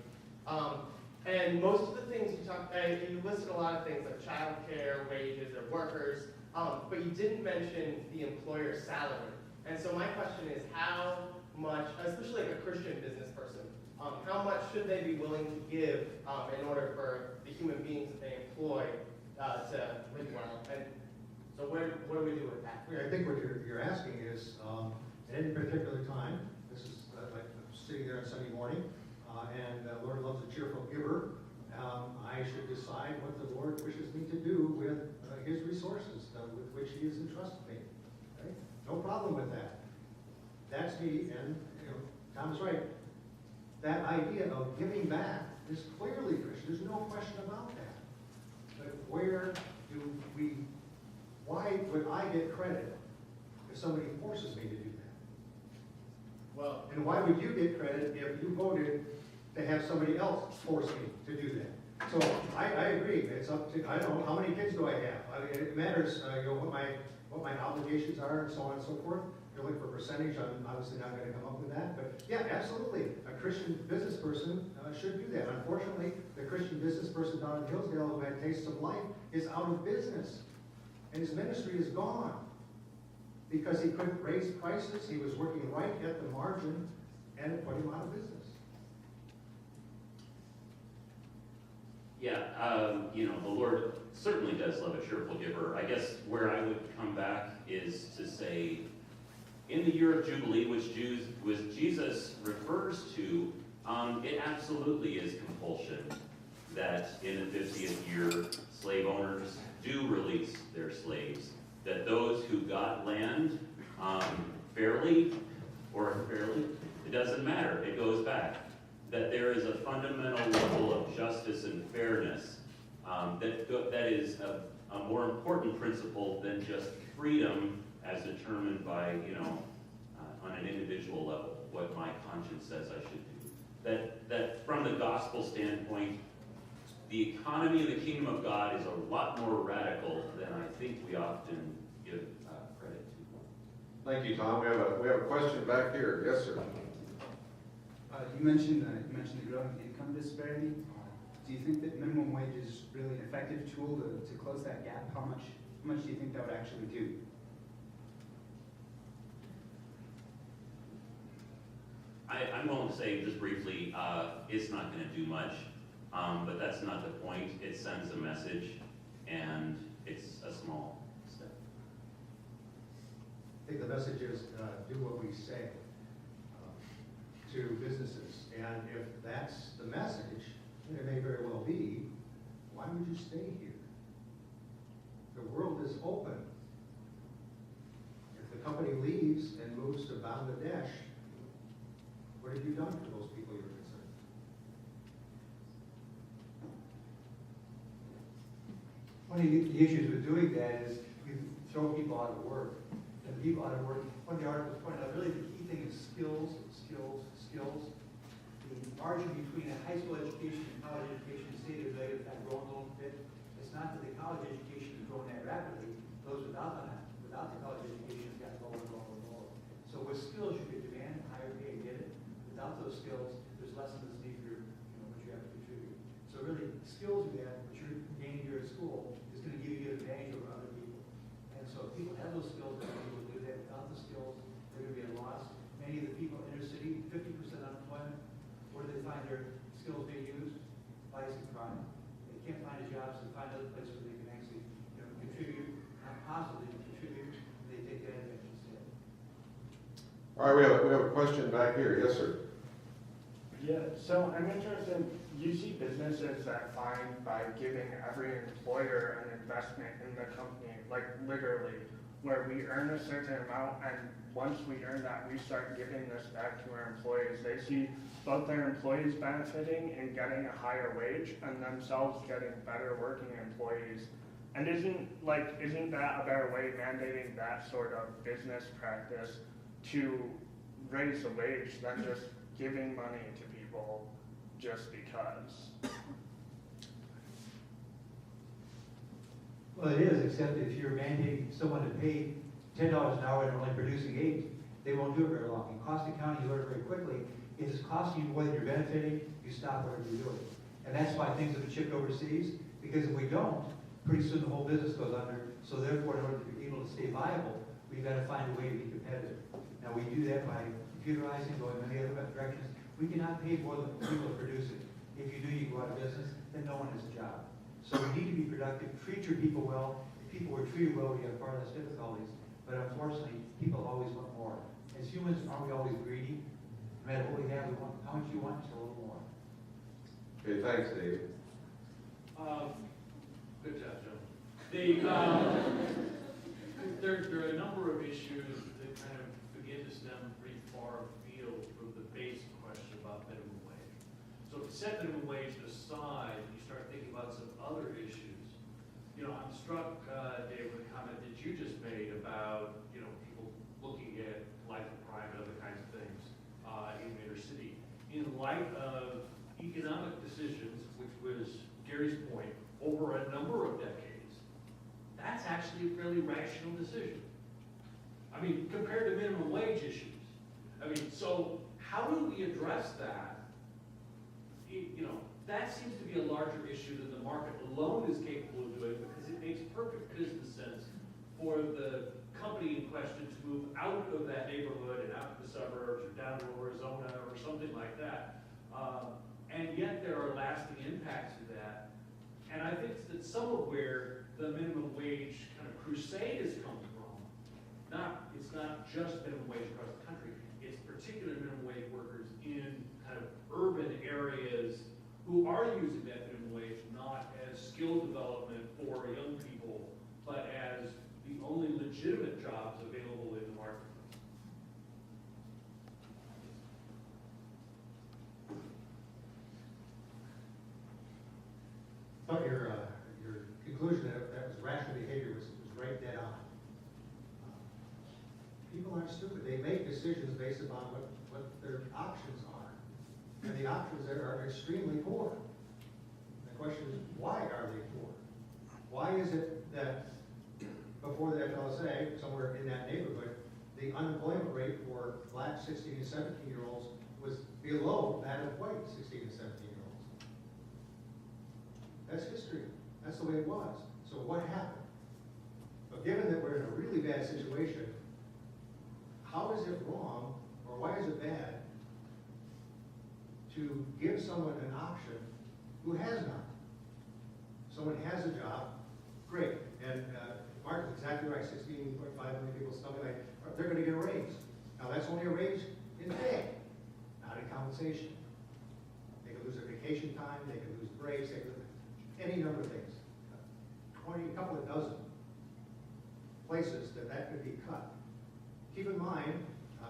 S7: And most of the things you listed a lot of things like childcare, wages, or workers, but you didn't mention the employer's salary. And so my question is, how much, especially like a Christian business person, how much should they be willing to give in order for the human beings that they employ to live well? And so what do we do with that?
S4: I think what you're asking is, at any particular time, this is like I'm sitting there on Sunday morning, and the Lord loves a cheerful giver. I should decide what the Lord wishes me to do with His resources with which He has entrusted me. Right? No problem with that. That's me, and Tom's right. That idea of giving back is clearly Christian. There's no question about that. But where do we? Why would I get credit if somebody forces me to do that?
S7: Well,
S4: And why would you get credit if you voted to have somebody else force me to do that? So I agree. It's up to, I don't know, how many kids do I have? I mean, it matters, what my obligations are and so on and so forth. If you're looking for percentage, I'm obviously not going to come up with that. But yeah, absolutely. A Christian business person should do that. Unfortunately, the Christian business person down in Hillsdale who had tastes of life is out of business. And his ministry is gone because he couldn't raise prices. He was working right at the margin, and it put him out of business.
S5: Yeah, the Lord certainly does love a cheerful giver. I guess where I would come back is to say, in the year of Jubilee, which Jesus refers to, it absolutely is compulsion that in the 50th year, slave owners do release their slaves, that those who got land fairly or unfairly, it doesn't matter, it goes back. That there is a fundamental level of justice and fairness that is a more important principle than just freedom as determined by, on an individual level, what my conscience says I should do. That from the gospel standpoint, the economy of the kingdom of God is a lot more radical than I think we often give credit to.
S1: Thank you, Tom. We have a question back here. Yes, sir.
S8: You mentioned the growing income disparity. Do you think that minimum wage is really an effective tool to close that gap? How much do you think that would actually do?
S5: I'm willing to say just briefly, it's not going to do much, but that's not the point. It sends a message, and it's a small step.
S4: I think the message is do what we say to businesses. And if that's the message, and it may very well be, why would you stay here? The world is open on the dash, what have you done for those people you're concerned?
S2: One of the issues with doing that is you throw people out of work. And people out of work, one of the articles pointed out, really the key thing is skills, skills, skills. The margin between a high school education and college education is stated that it's not growing a little bit. It's not that the college education is growing that rapidly. Those without the college education has gotten lower and lower and lower. So with skills, you get demand, higher pay, and get it. Without those skills, there's less of this need for what you have to contribute. So really, skills you have, what you're gaining here at school, is going to give you an advantage over other people. And so if people have those skills, they're able to do that. Without the skills, they're going to be at a loss. Many of the people in the city, 50% unemployment, where do they find their skills being used? Vice and crime. They can't find a job, so they find other places where they can actually contribute, not positively, but contribute, and they take that advantage instead.
S1: All right, we have a question back here. Yes, sir.
S9: Yeah, so I'm interested, you see businesses that find by giving every employer an investment in the company, like literally, where we earn a certain amount, and once we earn that, we start giving this back to our employees. They see both their employees benefiting and getting a higher wage, and themselves getting better working employees. And isn't that a better way, mandating that sort of business practice to raise the wage than just giving money to people just because?
S2: Well, it is, except if you're mandating someone to pay $10 an hour and only producing $8, they won't do it very long. In cost accounting, you learn very quickly. If it's costing you more than you're benefiting, you stop whatever you're doing. And that's why things have been shipped overseas, because if we don't, pretty soon the whole business goes under. So therefore, in order to be able to stay viable, we've got to find a way to be competitive. Now, we do that by computerizing, going many other directions. We cannot pay more than people are producing. If you do, you go out of business, then no one has a job. So we need to be productive, treat your people well. If people were treated well, we have far less difficulties. But unfortunately, people always want more. As humans, aren't we always greedy? No matter what we have, we want how much you want, just a little more.
S1: Okay, thanks, Dave.
S10: Good job, Joe. There are a number of issues that kind of begin to stem pretty far afield from the basic question about minimum wage. So if you set minimum wage aside, you start thinking about some other issues. I'm struck, Dave, with a comment that you just made about, people looking at life of crime and other kinds of things in the inner city. In light of economic decisions, which was Gary's point, over a number of decades, that's actually a fairly rational decision. I mean, compared to minimum wage issues. So how do we address that? That seems to be a larger issue than the market alone is capable of doing, because it makes perfect business sense for the company in question to move out of that neighborhood and out to the suburbs or down to Arizona or something like that. And yet there are lasting impacts to that. And I think that some of where the minimum wage kind of crusade has come from, it's not just minimum wage across the country, it's particular minimum wage workers in kind of urban areas who are using that minimum wage not as skill development for young people, but as the only legitimate jobs available in the market.
S4: I thought your conclusion that was rational behavior was right dead on. People aren't stupid. They make decisions based upon what their options are. And the options there are extremely poor. The question is, why are they poor? Why is it that before the FLSA, somewhere in that neighborhood, the unemployment rate for black 16 and 17-year-olds was below that of white 16 and 17-year-olds? That's history. That's the way it was. So what happened? But given that we're in a really bad situation, how is it wrong, or why is it bad, to give someone an option who has none? Someone has a job, great. And Mark is exactly right, 16.5 million people, something like, they're going to get a raise. Now that's only a raise in pay, not in compensation. They could lose their vacation time, they could lose breaks, they could lose any number of things. A couple of dozen places that could be cut. Keep in mind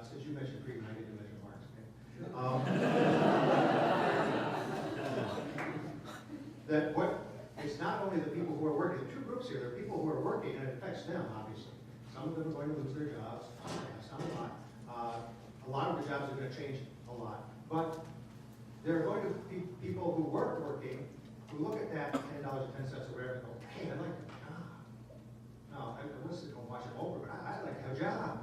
S4: Since you mentioned Frieden, I get to mention Marx, okay? That what, it's not only the people who are working, there are two groups here, there are people who are working, and it affects them, obviously. Some of them are going to lose their jobs, some a lot. A lot of the jobs are going to change a lot. But there are going to be people who weren't working, who look at that $10.10 a rare and go, hey, I like that job. No, I wasn't going to watch it over, but I like that job.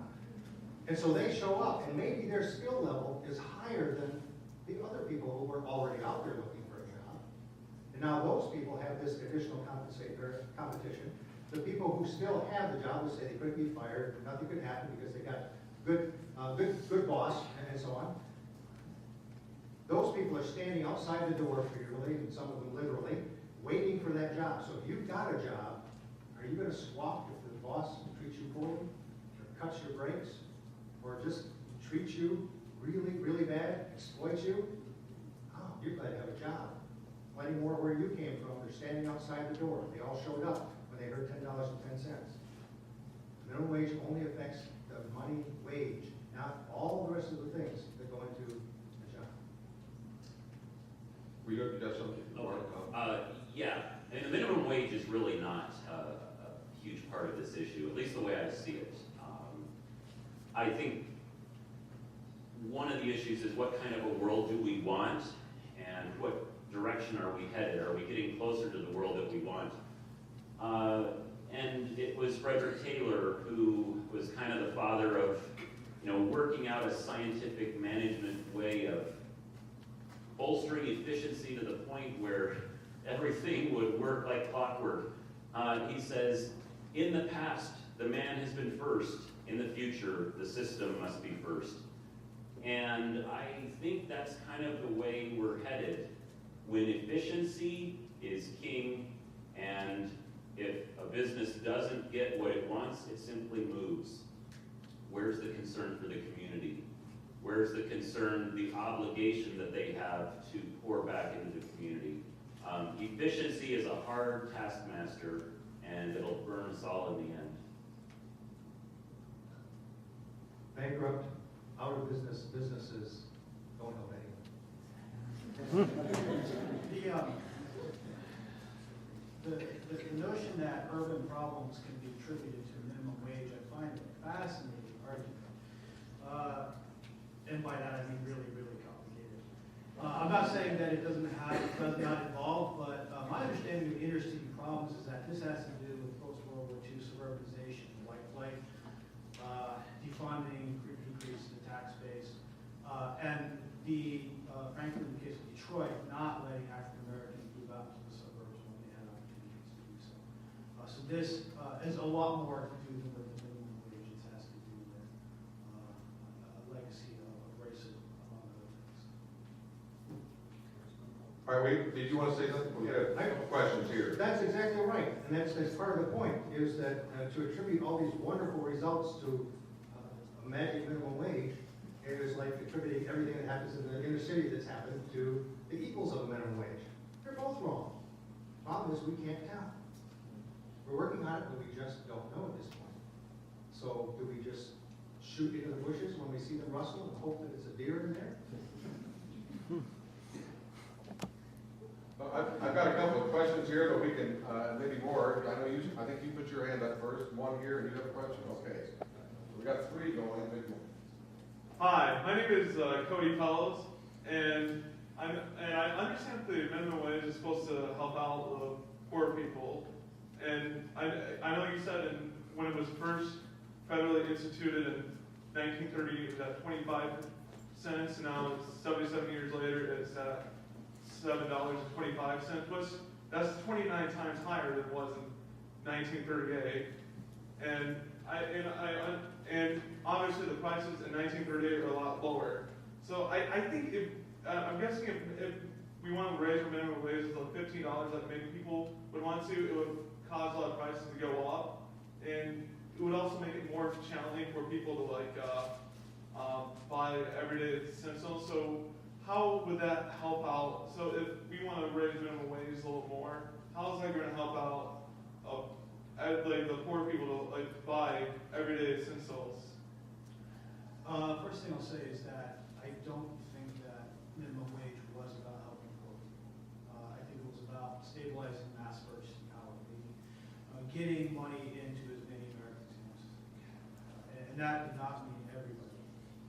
S4: And so they show up, and maybe their skill level is higher than the other people who were already out there looking for a job. And now those people have this additional competition. The people who still have the job will say they couldn't be fired, nothing could happen because they got good boss, and so on. Those people are standing outside the door figuratively, and some of them literally, waiting for that job. So if you've got a job, are you going to swap if the boss treats you poorly, or cuts your breaks, or just treats you really, really bad, exploits you? Oh, you're glad to have a job. Plenty more where you came from. They're standing outside the door. They all showed up when they heard $10.10. Minimum wage only affects the money wage, not all the rest of the things that go into a job.
S1: We got something you want to comment?
S5: Yeah, I mean, the minimum wage is really not a huge part of this issue, at least the way I see it. I think one of the issues is what kind of a world do we want, and what direction are we headed? Are we getting closer to the world that we want? And it was Frederick Taylor who was kind of the father of, working out a scientific management way of bolstering efficiency to the point where everything would work like clockwork. He says, in the past, the man has been first. In the future, the system must be first. And I think that's kind of the way we're headed. When efficiency is king, and if a business doesn't get what it wants, it simply moves. Where's the concern for the community? Where's the concern, the obligation that they have to pour back into the community? Efficiency is a hard taskmaster, and it'll burn us all in the end.
S4: Bankrupt, out of business, businesses don't help anyone.
S3: The notion that urban problems can be attributed to minimum wage, I find a fascinating argument. And by that I mean really, really complicated. I'm not saying that it does not involve, but my understanding of inner city problems is that this has to do with post-World War II suburbanization, white flight, defunding, decrease in the tax base, and frankly, in the case of Detroit, not letting African Americans move out to the suburbs when they had opportunities to do so. So this has a lot more to do with the minimum wage. It has to do with a legacy of racism, among other things.
S1: All right, did you want to say something? We have questions here.
S4: That's exactly right, and that's part of the point, is that to attribute all these wonderful results to a magic minimum wage, it is like attributing everything that happens in the inner city that's happened to the equals of a minimum wage. They're both wrong. Problem is, we can't tell. We're working on it, but we just don't know at this point. So do we just shoot into the bushes when we see them rustle and hope that it's a deer in there?
S1: I've got a couple of questions here, but we can, maybe more. I think you put your hand up first, one here, and you have a question. Okay. We got three going.
S11: Hi, my name is Cody Pellos, and I understand that the minimum wage is supposed to help out the poor people. And I know you said when it was first federally instituted in 1930, it was at 25 cents, and now it's 77 years later, it's at $7.25. That's 29 times higher than it was in 1938. And obviously the prices in 1938 are a lot lower. So I think I'm guessing if we want to raise the minimum wage to $15 like many people would want to, it would cause a lot of prices to go up. And it would also make it more challenging for people to buy everyday essentials. So how would that help out? So if we want to raise minimum wage a little more, how is that going to help out the poor people to buy everyday essentials?
S3: First thing I'll say is that I don't think that minimum wage was about helping poor people. I think it was about stabilizing mass purchasing power, getting money into as many Americans as possible. And that did not mean everybody.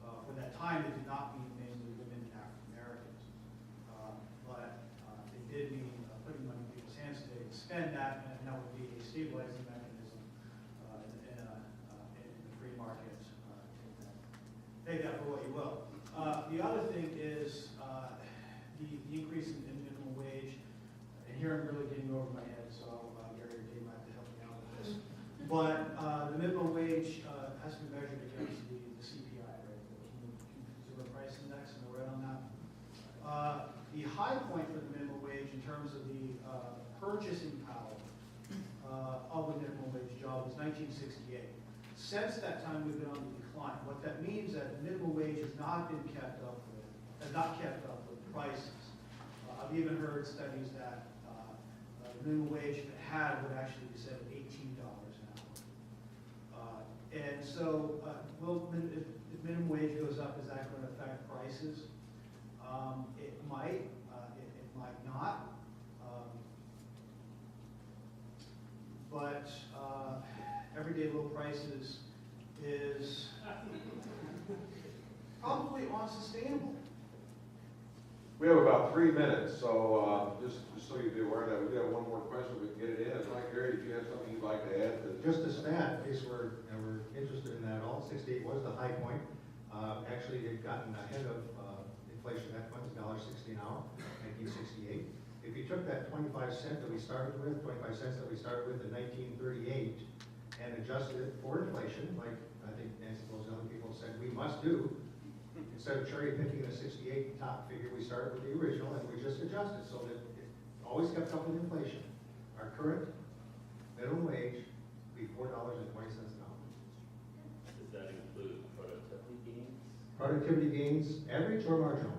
S3: For that time, it did not mean mainly women and African Americans. But it did mean putting money in people's hands so they could spend that, and that would be a stabilizing mechanism in the free market. Take that for what you will. The other thing is the increase in minimum wage, and here I'm really getting over my head, so Gary or Dave might have to help me out with this. But the minimum wage has to be measured against the CPI, right? The Consumer Price Index, and we're right on that. The high point for the minimum wage in terms of the purchasing power of a minimum wage job was 1968. Since that time, we've been on the decline. What that means is that the minimum wage has not been kept up with prices. I've even heard studies that the minimum wage, if it had, would actually be set at $18 an hour. And so, if minimum wage goes up, is that going to affect prices? It might. It might not. But everyday low prices is probably unsustainable.
S1: We have about 3 minutes, so just so you'd be aware that we do have one more question, we can get it in. If not, Gary, if you have something you'd like to add to
S4: Just a stat, in case we're interested in that all, 68 was the high point. Actually, they've gotten ahead of inflation. That point is $1.60 an hour, 1968. If you took that 25 cents that we started with in 1938, and adjusted it for inflation, like I think Nancy Pelosi and other people said we must do, instead of cherry picking the 68 top figure, we started with the original and we just adjusted so that it always kept up with inflation. Our current minimum wage would be $4.20 an hour.
S5: Does that include productivity gains?
S4: Productivity gains, average or marginal?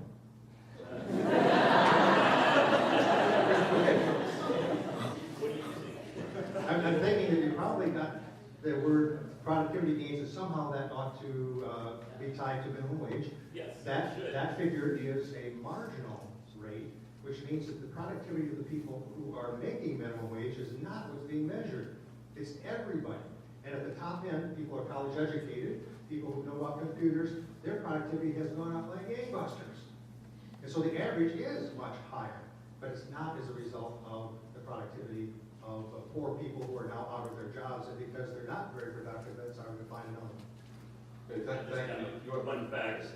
S5: What do you think?
S4: I'm thinking that you probably got the word productivity gains, and somehow that ought to be tied to minimum wage.
S5: Yes,
S4: That
S5: it should.
S4: that figure is a marginal rate, which means that the productivity of the people who are making minimum wage is not what's being measured. It's everybody. And at the top end, people are college educated, people who know about computers, their productivity has gone up like gangbusters. And so the average is much higher, but it's not as a result of the productivity of poor people who are now out of their jobs, and because they're not very productive, that's hard to find another one.
S1: Okay, thank you.
S5: Your fun fact,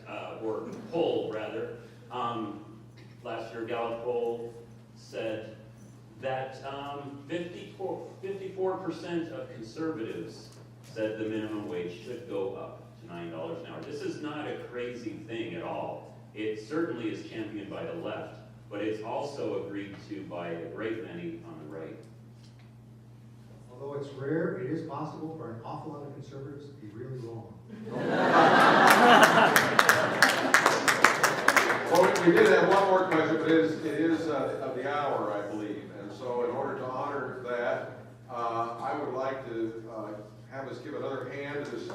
S5: or poll rather, last year Gallup poll said that 54% of conservatives said the minimum wage should go up to $9 an hour. This is not a crazy thing at all. It certainly is championed by the left, but it's also agreed to by a great many on the right.
S4: Although it's rare, it is possible for an awful lot of conservatives to be really wrong.
S1: Well, we did have one more question, but it is of the hour, I believe. And so in order to honor that, I would like to have us give another hand to this